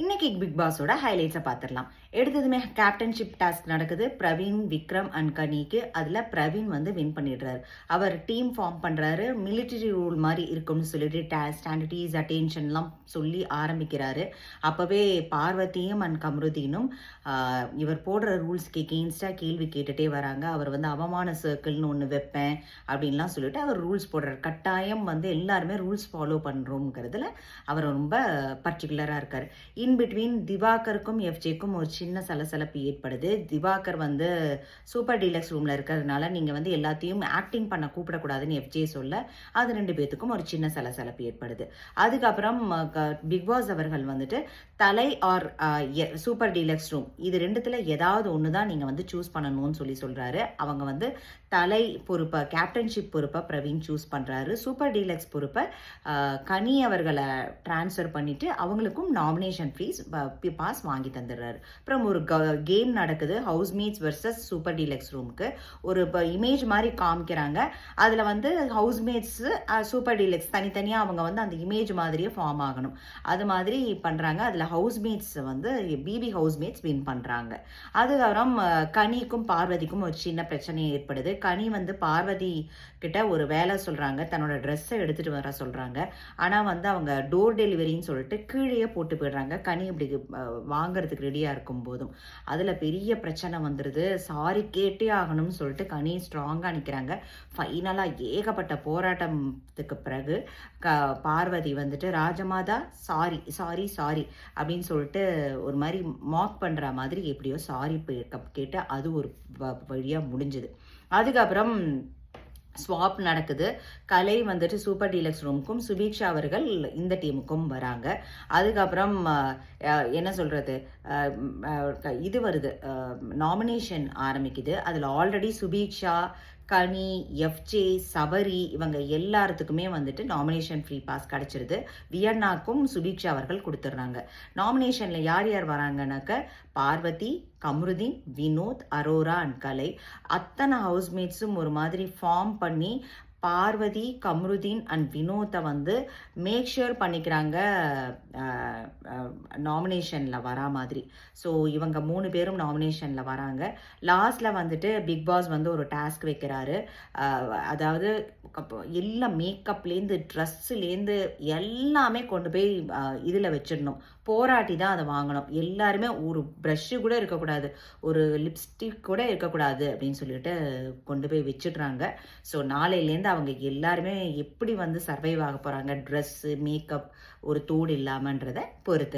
இன்னைக்கு பிக் பாஸோட ஹைலைட்ஸை பார்த்துடலாம். எடுத்ததுமே கேப்டன்ஷிப் டாஸ்க் நடக்குது. பிரவீன், விக்ரம் அண்ட் கனிக்கு. அதில் பிரவீன் வந்து வின் பண்ணிடுறாரு. அவர் டீம் ஃபார்ம் பண்ணுறாரு. மிலிட்டரி ரூல் மாதிரி இருக்கும்னு சொல்லிட்டு ஸ்டாண்டர்டீஸ் அட்டென்ஷன்லாம் சொல்லி ஆரம்பிக்கிறாரு. அப்போவே பார்வதியும் அண்ட் கம்ருதீனும் இவர் போடுற ரூல்ஸ்க்கு எகெயின்ஸ்டாக கேள்வி கேட்டுகிட்டே வராங்க. அவர் வந்து அவமான சர்க்கிள்னு ஒன்று வைப்பேன் அப்படின்லாம் சொல்லிட்டு அவர் ரூல்ஸ் போடுறாரு. கட்டாயம் வந்து எல்லாருமே ரூல்ஸ் ஃபாலோ பண்ணுறோங்கிறதுல அவர் ரொம்ப பர்டிகுலராக இருக்கார். இன்பிட்வீன் திவாகருக்கும் எஃப்ஜேக்கும் ஒரு சின்ன சலசலப்பு ஏற்படுது. திவாகர் வந்து சூப்பர் டீலக்ஸ் ரூமில் இருக்கிறதுனால நீங்கள் வந்து எல்லாத்தையும் ஆக்டிங் பண்ண கூப்பிடக்கூடாதுன்னு எஃப்ஜே சொல்ல அது 2 பேத்துக்கும் ஒரு சின்ன சலசலப்பு ஏற்படுது. அதுக்கப்புறம் பிக் பாஸ் அவர்கள் வந்துட்டு தலை ஆர் சூப்பர் டீலக்ஸ் ரூம் இது 2த்துல ஏதாவது ஒன்று தான் நீங்கள் வந்து சூஸ் பண்ணணும்னு சொல்கிறாரு. அவங்க வந்து தலை பொறுப்பை கேப்டன்ஷிப் பொறுப்பை பிரவீன் சூஸ் பண்ணுறாரு. சூப்பர் டீலக்ஸ் பொறுப்பை கனி அவர்களை டிரான்ஸ்ஃபர் பண்ணிவிட்டு அவங்களுக்கும் நாமினேஷன் ஃபீஸ் பாஸ் வாங்கி தந்துடுறாரு. அப்புறம் ஒரு கேம் நடக்குது. ஹவுஸ்மேட்ஸ் வர்சஸ் சூப்பர் டீலக்ஸ் ரூமுக்கு ஒரு இமேஜ் மாதிரி காமிக்கிறாங்க. அதில் வந்து ஹவுஸ்மேட்ஸ் சூப்பர் டீலக்ஸ் தனித்தனியாக அவங்க வந்து அந்த இமேஜ் மாதிரியே ஃபார்ம் ஆகணும். அது மாதிரி பண்ணுறாங்க. அதில் ஹவுஸ்மேட்ஸ் வந்து பிபி ஹவுஸ்மேட்ஸ் வின் பண்ணுறாங்க. அதுக்கப்புறம் கனிக்கும் பார்வதிக்கும் ஒரு சின்ன பிரச்சனை ஏற்படுது. கனி வந்து பார்வதி கிட்ட ஒரு வேலை சொல்கிறாங்க. தன்னோட ட்ரெஸ்ஸை எடுத்துகிட்டு வர சொல்கிறாங்க. ஆனால் வந்து அவங்க டோர் டெலிவரின்னு சொல்லிட்டு கீழே போட்டு போயிடுறாங்க. கனி இப்படி வாங்கிறதுக்கு ரெடியாக இருக்கும் போதும் அதில் பெரிய பிரச்சனை வந்துடுது. சாரி கேட்டே ஆகணும்னு சொல்லிட்டு கனி ஸ்ட்ராங்காக நிற்கிறாங்க. ஃபைனலாக ஏகப்பட்ட போராட்டத்துக்கு பிறகு பார்வதி வந்துட்டு ராஜமாதா சாரி சாரி சாரி அப்படின்னு சொல்லிட்டு ஒரு மாதிரி மாக் பண்ணுற மாதிரி எப்படியோ சாரி கேட்டு அது ஒரு வழியாக முடிஞ்சுது. அதுக்கப்புறம் ஸ்வாப் நடக்குது. கலை வந்துட்டு சூப்பர் டீலக்ஸ் ரூமுக்கும் சுபீக்ஷா அவர்கள் இந்த டீமுக்கும் வராங்க. அதுக்கப்புறம் என்ன சொல்கிறது இது வருது, நாமினேஷன் ஆரம்பிக்குது. அதில் ஆல்ரெடி சுபீக்ஷா, கனி, எஃப்ஜே, சபரி இவங்க எல்லாத்துக்குமே வந்துட்டு நாமினேஷன் ஃப்ரீ பாஸ் கிடச்சிருது. வியன்னாக்கும் சுபீக்ஷா அவர்கள் கொடுத்துட்றாங்க. நாமினேஷனில் யார் யார் வராங்கனாக்க பார்வதி, கம்ருதீன், வினோத், அரோரா அண்ட் கலை அத்தனை ஹவுஸ்மேட்ஸும் ஒரு மாதிரி ஃபார்ம் பண்ணி பார்வதி, கம்ருதீன் அண்ட் வினோத்தை வந்து மேக் ஷூர் பண்ணிக்கிறாங்க நாமினேஷனில் வரா மாதிரி. ஸோ இவங்க 3 பேரும் நாமினேஷனில் வராங்க. லாஸ்டில் வந்துட்டு பிக் பாஸ் வந்து ஒரு டாஸ்க் வைக்கிறாரு. அதாவது எல்லாம் மேக்கப்லேருந்து ட்ரெஸ்ஸுலேருந்து எல்லாமே கொண்டு போய் இதில் வச்சிடணும். போராட்டி தான் அதை வாங்கணும். எல்லாருமே ஒரு ப்ரஷ்ஷு கூட இருக்கக்கூடாது, ஒரு லிப்ஸ்டிக் கூட இருக்கக்கூடாது அப்படின்னு சொல்லிட்டு கொண்டு போய் வச்சிடுறாங்க. ஸோ நாளையிலேருந்து அவங்க எல்லாருமே எப்படி வந்து சர்வைவ் ஆக போகிறாங்க, ட்ரெஸ்ஸு, மேக்கப் ஒரு தோடு இல்லாமன்றதை பொறுத்து